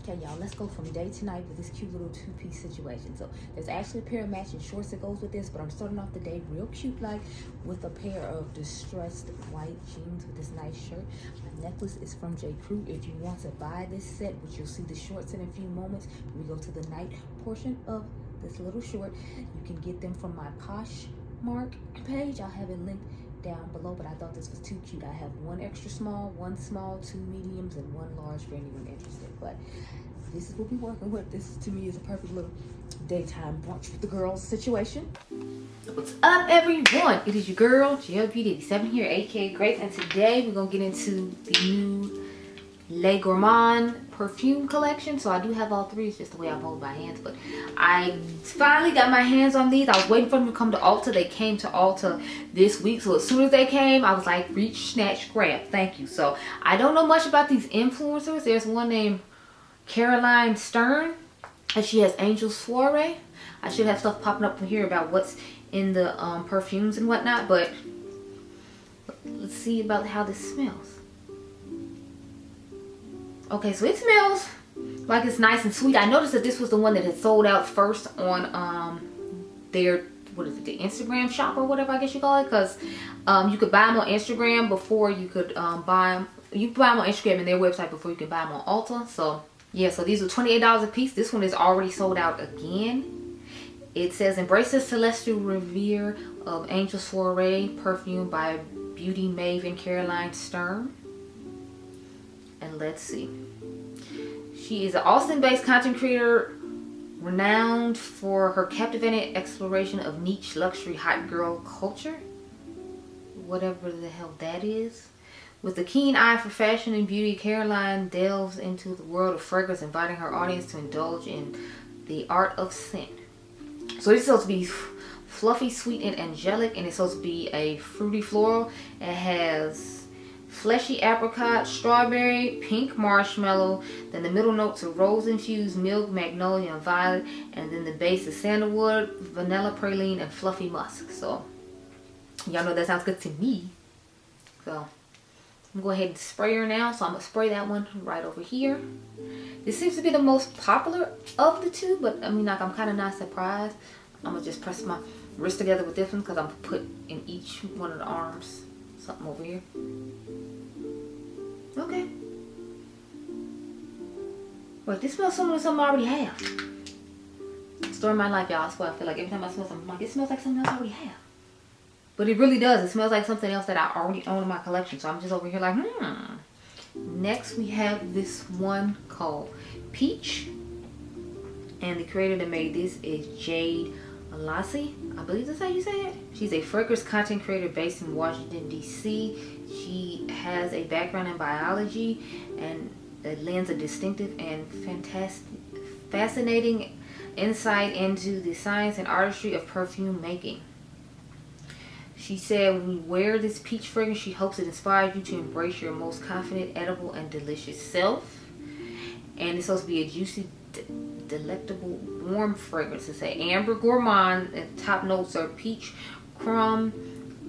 Okay, y'all, let's go from day to night with this cute little two-piece situation. So there's actually a pair of matching shorts that goes with this, but I'm starting off the day real cute like with a pair of distressed white jeans with this nice shirt. My necklace is from J. Crew. If you want to buy this set, which you'll see the shorts in a few moments, we go to the night portion of this little short. You can get them from my Poshmark page. I'll have it linked down below, but I thought this was too cute. I have one extra small, one small, two mediums, and one large for anyone interested. But this is what we're working with. This to me is a perfect little daytime brunch with the girls situation. What's up, everyone? It is your girl Gelbeauty 87 here, aka Grace, and today we're gonna get into the new Monde Gourmand perfume collection. So I do have all three. It's just the way I hold my hands, but I finally got my hands on these. I was waiting for them to come to Ulta. They came to Ulta this week, so as soon as they came, I was like, reach, snatch, grab. Thank you. So I don't know much about these influencers. There's one named Caroline Stern, and she has Angel's Soiree. I should have stuff popping up from here about what's in the perfumes and whatnot, but let's see about how this smells. Okay, so it smells like it's nice and sweet. I noticed that this was the one that had sold out first on their, what is it, the Instagram shop or whatever I guess you call it, because you could buy them on Instagram before you could buy them. You could buy them on Instagram and their website before you could buy them on Ulta. So yeah, so these are $28 a piece. This one is already sold out again. It says Embrace the Celestial Revere of Angel Soiree perfume by beauty maven Caroline Stern. And let's see. She is an Austin-based content creator renowned for her captivating exploration of niche luxury hot girl culture. Whatever the hell that is. With a keen eye for fashion and beauty, Caroline delves into the world of fragrance, inviting her audience to indulge in the art of scent. So this is supposed to be fluffy, sweet, and angelic, and it's supposed to be a fruity floral. It has fleshy apricot, strawberry, pink marshmallow, then the middle notes are rose infused milk, magnolia, and violet, and then the base is sandalwood, vanilla praline, and fluffy musk. So y'all know that sounds good to me. So I'm gonna go ahead and spray her now. So I'm gonna spray that one right over here. This seems to be the most popular of the two, but I mean, like, I'm kind of not surprised. I'm gonna just press my wrist together with this one because I'm gonna put in each one of the arms something over here. Okay. Well, this smells similar to something I already have. Story of my life, y'all. That's what I feel like every time I smell something, I'm like, it smells like something else I already have. But it really does. It smells like something else that I already own in my collection. So I'm just over here like, Next, we have this one called Peach. And the creator that made this is Jade. I believe that's how you say it. She's a fragrance content creator based in Washington, D.C. She has a background in biology and that lends a distinctive and fascinating insight into the science and artistry of perfume making. She said, when you wear this peach fragrance, she hopes it inspires you to embrace your most confident, edible, and delicious self. And it's supposed to be a juicy, delectable, warm fragrance. It's an amber gourmand, and top notes are peach, crumb,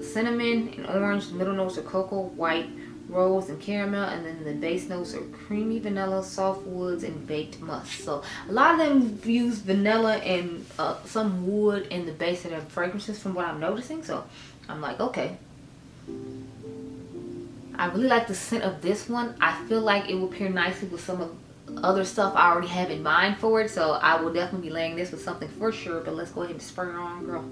cinnamon, and orange. The middle notes are cocoa, white, rose, and caramel, and then the base notes are creamy vanilla, soft woods, and baked musk. So a lot of them use vanilla and some wood in the base of their fragrances from what I'm noticing. So I'm like, okay. I really like the scent of this one. I feel like it will pair nicely with some of other stuff I already have in mind for it, so I will definitely be laying this with something for sure. But let's go ahead and spray her on, girl.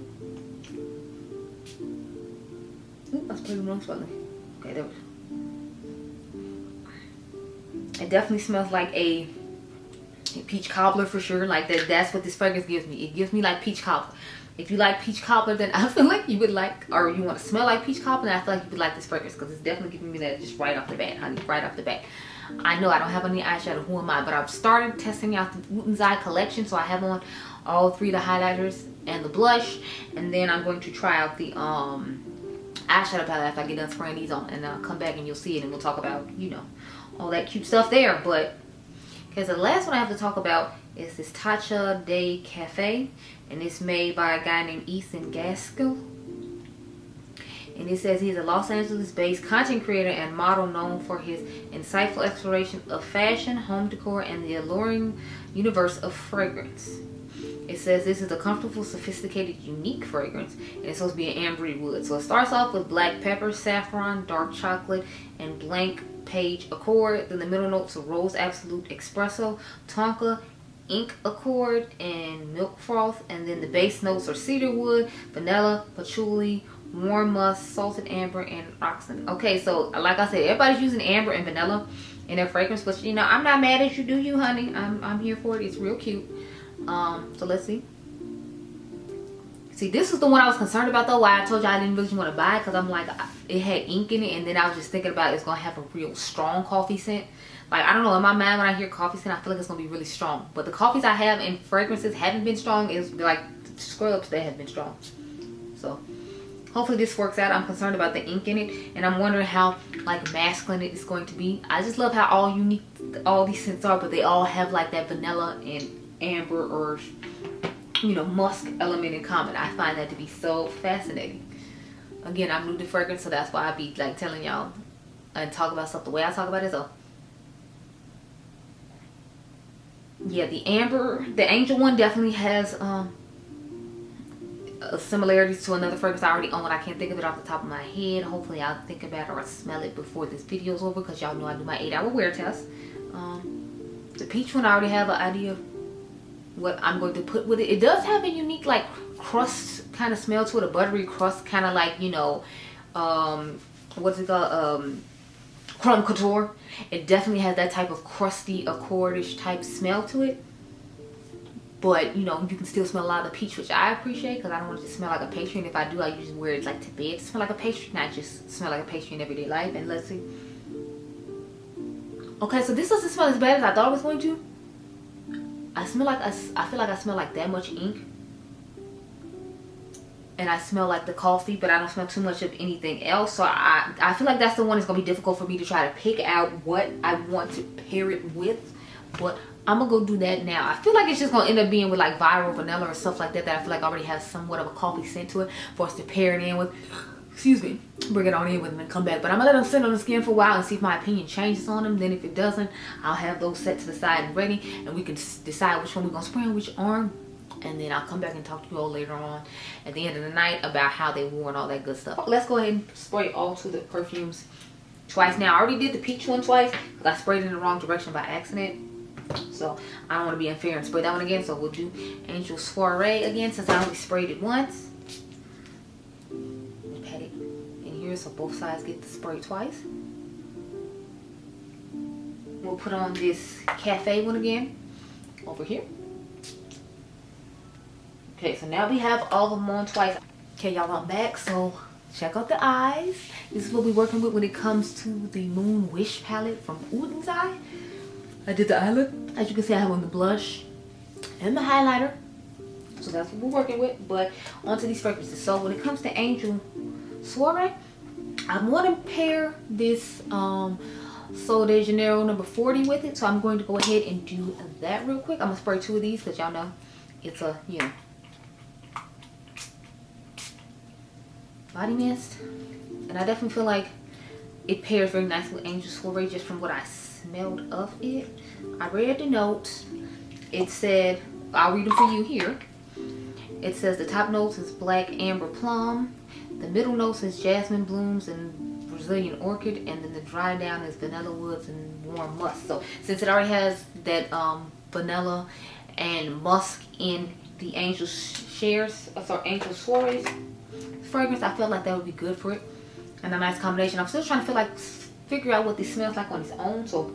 Ooh, I sprayed it on slightly. Okay, there we go. It definitely smells like a peach cobbler for sure. Like that's what this fragrance gives me. It gives me like peach cobbler. If you like peach cobbler, then I feel like you would like, or you want to smell like peach cobbler, then I feel like you would like this fragrance because it's definitely giving me that just right off the bat, honey, right off the bat. I know I don't have any eyeshadow, who am I? But I've started testing out the Wootens Eye collection, so I have on all three of the highlighters and the blush, and then I'm going to try out the eyeshadow palette after I get done spraying these on, and I'll come back and you'll see it, and we'll talk about, you know, all that cute stuff there. But okay, so the last one I have to talk about is this Tatcha de Cafe, and it's made by a guy named Ethan Gaskell. And it says he's a Los Angeles-based content creator and model known for his insightful exploration of fashion, home decor, and the alluring universe of fragrance. It says this is a comfortable, sophisticated, unique fragrance, and it's supposed to be an ambery wood. So it starts off with black pepper, saffron, dark chocolate, and blank page accord. Then the middle notes are rose absolute, espresso, tonka, ink accord, and milk froth. And then the base notes are cedar wood, vanilla, patchouli, warm musk, salted amber, and oxide. Okay, so like I said, everybody's using amber and vanilla in their fragrance, but you know, I'm not mad at you. Do you, honey? I'm here for it. It's real cute. So let's see. See, this is the one I was concerned about though. Why I told you I didn't really want to buy it, because I'm like, it had ink in it, and then I was just thinking about it's gonna have a real strong coffee scent. Like, I don't know, in my mind when I hear coffee scent, I feel like it's gonna be really strong. But the coffees I have in fragrances haven't been strong. It's like scrubs that have been strong. So hopefully this works out. I'm concerned about the ink in it, and I'm wondering how like masculine it is going to be. I just love how all unique all these scents are, but they all have like that vanilla and amber or, you know, musk element in common. I find that to be so fascinating. Again, I'm new to fragrance, so that's why I be like telling y'all and talk about stuff the way I talk about it. So yeah, the amber, the angel one definitely has similarities to another fragrance I already own. I can't think of it off the top of my head. Hopefully I'll think about it or smell it before this video is over, because y'all know I do my 8-hour wear test. The peach one, I already have an idea of what I'm going to put with it. It does have a unique like crust kind of smell to it, a buttery crust, kind of like, you know, what's it called, crumb couture. It definitely has that type of crusty accordish type smell to it, but you know, you can still smell a lot of the peach, which I appreciate, because I don't want it to smell like a pastry, and if I do, I usually wear it like to bed to smell like a pastry, not just smell like a pastry in everyday life. And let's see. Okay, so this doesn't smell as bad as I thought it was going to. I feel like I smell like that much ink, and I smell like the coffee, but I don't smell too much of anything else. So I feel like that's the one that's gonna be difficult for me to try to pick out what I want to pair it with, but I'm gonna go do that now. I feel like it's just gonna end up being with like viral vanilla or stuff like that, that I feel like already has somewhat of a coffee scent to it for us to pair it in with. Excuse me, bring it on in with them and come back. But I'm gonna let them sit on the skin for a while and see if my opinion changes on them. Then if it doesn't, I'll have those set to the side and ready, and we can decide which one we're gonna spray on which arm. And then I'll come back and talk to you all later on at the end of the night about how they wore and all that good stuff. Let's go ahead and spray all to the perfumes twice. Now I already did the peach one twice because I sprayed it in the wrong direction by accident, so I don't want to be unfair and spray that one again. So we'll do Angel Soiree again, since I only sprayed it once. Pat it in here so both sides get the spray twice. We'll put on this cafe one again over here. Okay, so now we have all of them on twice. Okay, y'all, I'm back. So check out the eyes. This is what we're working with when it comes to the Moon Wish palette from Ulta. I did the eyelid. As you can see, I have on the blush and the highlighter. So that's what we're working with. But onto these fragrances. So when it comes to Angel Soiree, I want to pair this Sol de Janeiro number 40 with it. So I'm going to go ahead and do that real quick. I'm going to spray 2 of these because y'all know it's a, you know, body mist, and I definitely feel like it pairs very nicely with Angel Soiree just from what I smelled of it. I read the notes. It said, I'll read them for you here. It says the top notes is black amber plum, the middle notes is jasmine blooms and Brazilian orchid, and then the dry down is vanilla woods and warm musk. So since it already has that vanilla and musk in the Angel Angel Soiree's fragrance, I felt like that would be good for it and a nice combination. I'm still trying to figure out what this smells like on its own, so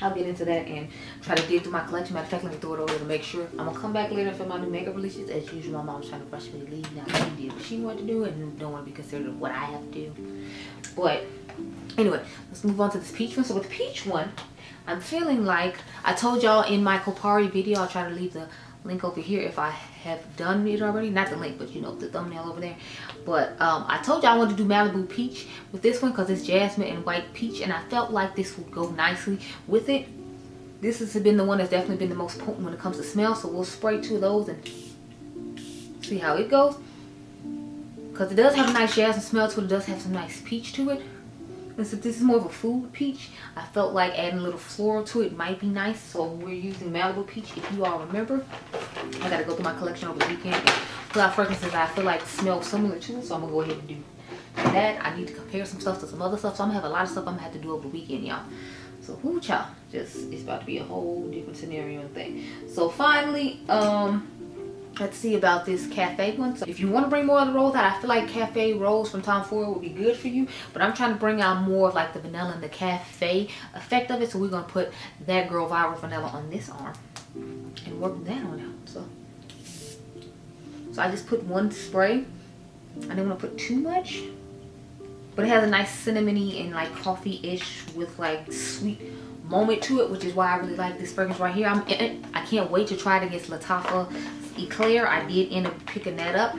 I'll get into that and try to dig through my collection. Matter of fact, let me throw it over to make sure. I'm gonna come back later for my new makeup releases. As usual, my mom's trying to rush me to leave. Now she did what she wanted to do and don't want to be considered of what I have to do. But anyway, let's move on to this peach one. So with the peach one, I'm feeling like I told y'all in my Coterie video, I'll try to leave the link over here if I have done it already. Not the link, but you know, the thumbnail over there. But I told you I wanted to do Malibu Peach with this one because it's jasmine and white peach, and I felt like this would go nicely with it. This has been the one that's definitely been the most potent when it comes to smell, so we'll spray 2 of those and see how it goes. because it does have a nice jasmine smell to it. It does have some nice peach to it. And so this is more of a food peach. I felt like adding a little floral to it might be nice. So we're using Malibu peach, if you all remember. I gotta go through my collection over the weekend and pull out fragrances I feel like smell similar to it. So I'm gonna go ahead and do that. I need to compare some stuff to some other stuff. So I'm gonna have a lot of stuff I'm gonna have to do over the weekend, y'all. So whoo child, just it's about to be a whole different scenario and thing. So finally, let's see about this cafe one. So if you want to bring more of the rose out, I feel like cafe rose from Tom Ford would be good for you. But I'm trying to bring out more of like the vanilla and the cafe effect of it. So we're going to put that girl viral vanilla on this arm and work that on out. So I just put one spray. I didn't want to put too much. But it has a nice cinnamony and like coffee-ish with like sweet moment to it, which is why I really like this fragrance right here. I can't wait to try it against Lattafa Eclair. I did end up picking that up,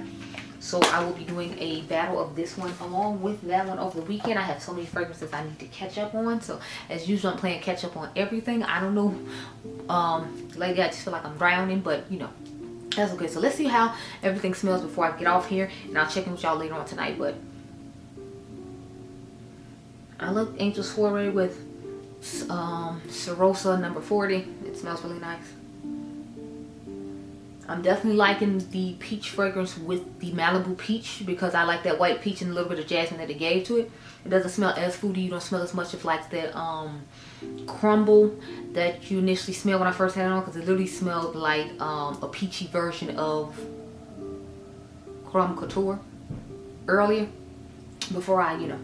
so I will be doing a battle of this one along with that one over the weekend. I have so many fragrances I need to catch up on, so as usual I'm playing catch up on everything. I don't know, lately I just feel like I'm drowning, but you know, that's okay. So let's see how everything smells before I get off here, and I'll check in with y'all later on tonight. But I love Angel Soiree with Serosa number 40. It smells really nice. I'm definitely liking the peach fragrance with the Malibu peach because I like that white peach and a little bit of jasmine that it gave to it. It doesn't smell as foody. You don't smell as much of like that crumble that you initially smell when I first had it on, because it literally smelled like a peachy version of Crumb Couture earlier, before I, you know,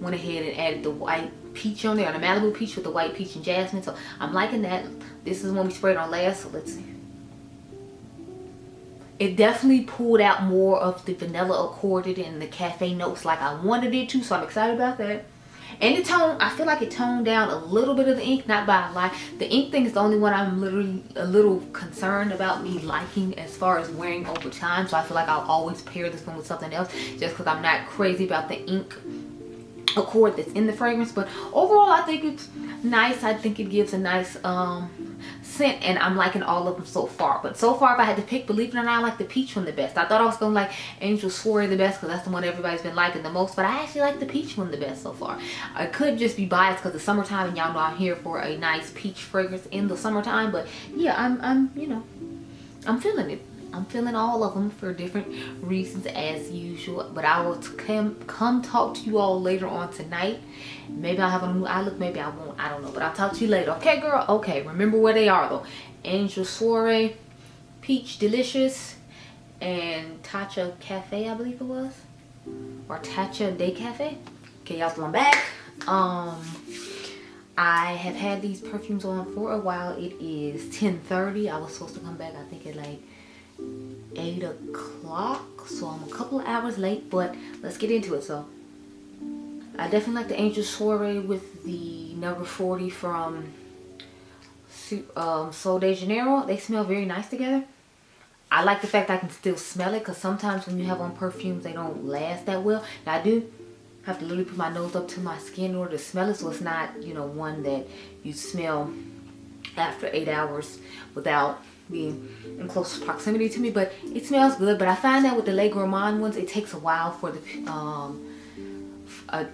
went ahead and added the white peach on there, or the Malibu peach with the white peach and jasmine. So I'm liking that. This is when we sprayed on last, so let's see. It definitely pulled out more of the vanilla accorded and the cafe notes like I wanted it to, so I'm excited about that. And the tone, I feel like it toned down a little bit of the ink, not by a lot. The ink thing is the only one I'm literally a little concerned about me liking as far as wearing over time. So I feel like I'll always pair this one with something else just because I'm not crazy about the ink accord that's in the fragrance. But overall I think it's nice. I think it gives a nice scent, and I'm liking all of them so far. But so far, if I had to pick, believe it or not, I like the peach one the best. I thought I was gonna like Angel Soiree the best because that's the one everybody's been liking the most, but I actually like the peach one the best so far. I could just be biased because it's summertime and y'all know I'm here for a nice peach fragrance in the summertime. But yeah, I'm you know, I'm feeling it. I'm feeling all of them for different reasons as usual. But I will come talk to you all later on tonight. Maybe I'll have a new eye look, maybe I won't, I don't know. But I'll talk to you later. Okay, girl? Okay, remember where they are though. Angel Soiree, Peach Delicious, and Tatcha Cafe, I believe it was. Or Tatcha Day Cafe. Okay, y'all, so I'm back. I have had these perfumes on for a while. It is 10:30. I was supposed to come back, I think, at like 8 o'clock, so I'm a couple of hours late, but let's get into it. So I definitely like the Angel Soiree with the number 40 from Sol de Janeiro. They smell very nice together. I like the fact I can still smell it, because sometimes when you have on perfumes they don't last that well. Now I do have to literally put my nose up to my skin in order to smell it, so it's not, you know, one that you smell after 8 hours without being in close proximity to me. But it smells good. But I find that with the Le Gourmand ones, it takes a while for the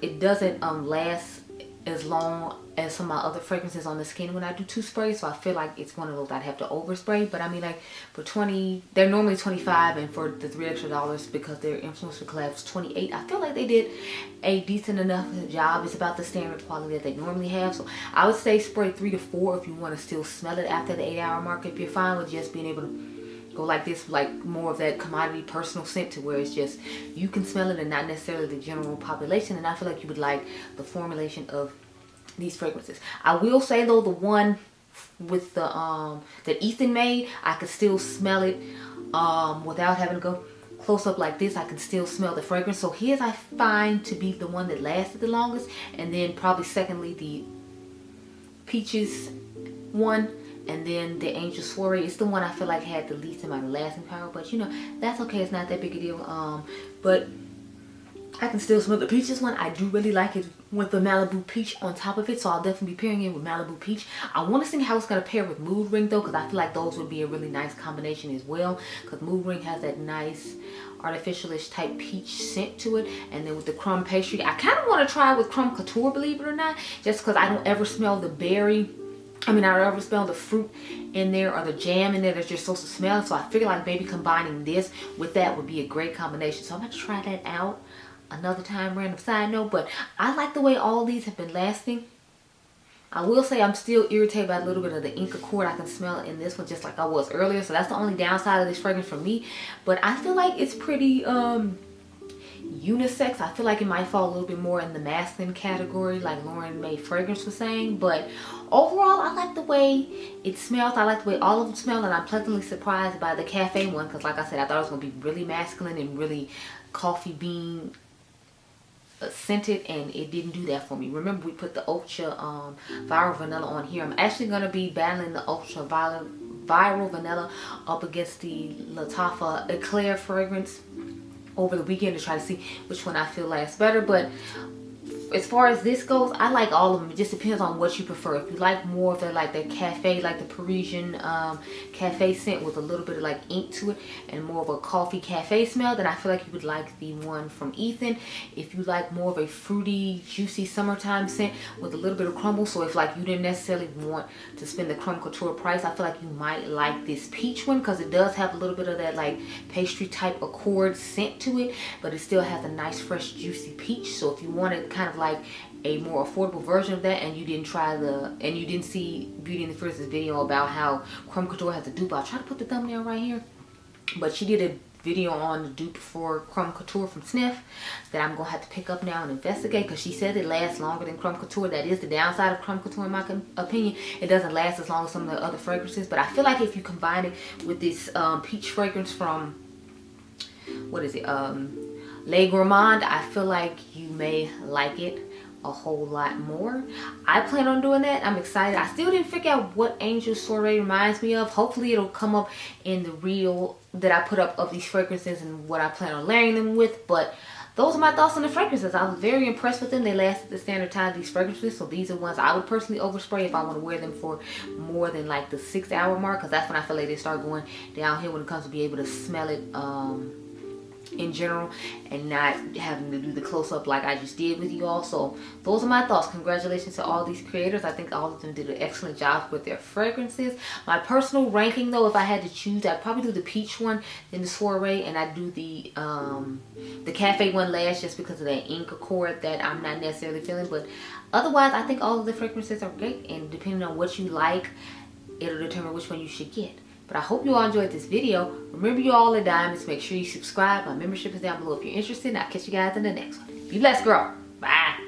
it doesn't last as long as some of my other fragrances on the skin when I do 2 sprays. So I feel like it's one of those I'd have to overspray. But I mean, like for 20, they're normally 25, and for the $3 extra because they're influencer collabs 28. I feel like they did a decent enough job. It's about the standard quality that they normally have. So I would say spray 3 to 4 if you want to still smell it after the 8-hour mark. If you're fine with just being able to go like this, like more of that commodity personal scent to where it's just you can smell it and not necessarily the general population. And I feel like you would like the formulation of these fragrances. I will say though, the one with the that Ethan made, I could still smell it without having to go close up like this. I can still smell the fragrance. So his I find to be the one that lasted the longest, and then probably secondly the Peaches one, and then the Angel Soiree is the one I feel like had the least amount of lasting power. But you know, that's okay, it's not that big a deal. But I can still smell the Peaches one. I do really like it with the Malibu Peach on top of it, so I'll definitely be pairing it with Malibu Peach. I want to see how it's going to pair with Mood Ring though, because I feel like those would be a really nice combination as well, because Mood Ring has that nice artificialish type peach scent to it. And then with the crumb pastry, I kind of want to try with crumb couture, believe it or not, just because I don't ever smell the berry. I mean, I don't ever smell the fruit in there or the jam in there that you're supposed to smell. So I figure like maybe combining this with that would be a great combination. So I'm going to try that out another time, random side note. But I like the way all these have been lasting. I will say I'm still irritated by a little bit of the ink accord. I can smell it in this one just like I was earlier. So that's the only downside of this fragrance for me. But I feel like it's pretty unisex. I feel like it might fall a little bit more in the masculine category like Lauren May Fragrance was saying. But overall, I like the way it smells. I like the way all of them smell. And I'm pleasantly surprised by the cafe one. Because like I said, I thought it was going to be really masculine and really coffee bean scented, and it didn't do that for me. Remember, we put the Oakcha Viral Vanilla on here. I'm actually going to be battling the Oakcha Viral Vanilla up against the Lattafa Eclair fragrance over the weekend to try to see which one I feel lasts better. But as far as this goes, I like all of them. It just depends on what you prefer. If you like more of the like the cafe, like the Parisian cafe scent with a little bit of like ink to it and more of a coffee cafe smell, then I feel like you would like the one from Ethan. If you like more of a fruity, juicy summertime scent with a little bit of crumble, so if like you didn't necessarily want to spend the crumb couture price, I feel like you might like this peach one because it does have a little bit of that like pastry type accord scent to it, but it still has a nice fresh juicy peach. So if you wanted kind of like a more affordable version of that, and you didn't see Beauty in the Frizz video about how crumb couture has a dupe, I'll try to put the thumbnail right here, but she did a video on the dupe for crumb couture from Snif that I'm gonna have to pick up now and investigate, because she said it lasts longer than crumb couture. That is the downside of crumb couture in my opinion. It doesn't last as long as some of the other fragrances, but I feel like if you combine it with this peach fragrance from, what is it, Monde Gourmand, I feel like you may like it a whole lot more. I plan on doing that. I'm excited. I still didn't figure out what Angel Soiree reminds me of. Hopefully it'll come up in the reel that I put up of these fragrances and what I plan on layering them with. But those are my thoughts on the fragrances. I was very impressed with them. They lasted the standard time of these fragrances. So these are ones I would personally overspray if I want to wear them for more than like the 6-hour mark, because that's when I feel like they start going downhill when it comes to be able to smell it in general and not having to do the close-up like I just did with you all. So those are my thoughts. Congratulations to all these creators. I think all of them did an excellent job with their fragrances. My personal ranking though, if I had to choose, I'd probably do the peach one, then the soiree, and I'd do the cafe one last, just because of that ink accord that I'm not necessarily feeling. But otherwise, I think all of the fragrances are great, and depending on what you like, it'll determine which one you should get. But I hope you all enjoyed this video. Remember, you all are diamonds. Make sure you subscribe. My membership is down below if you're interested. And I'll catch you guys in the next one. Be blessed, girl. Bye.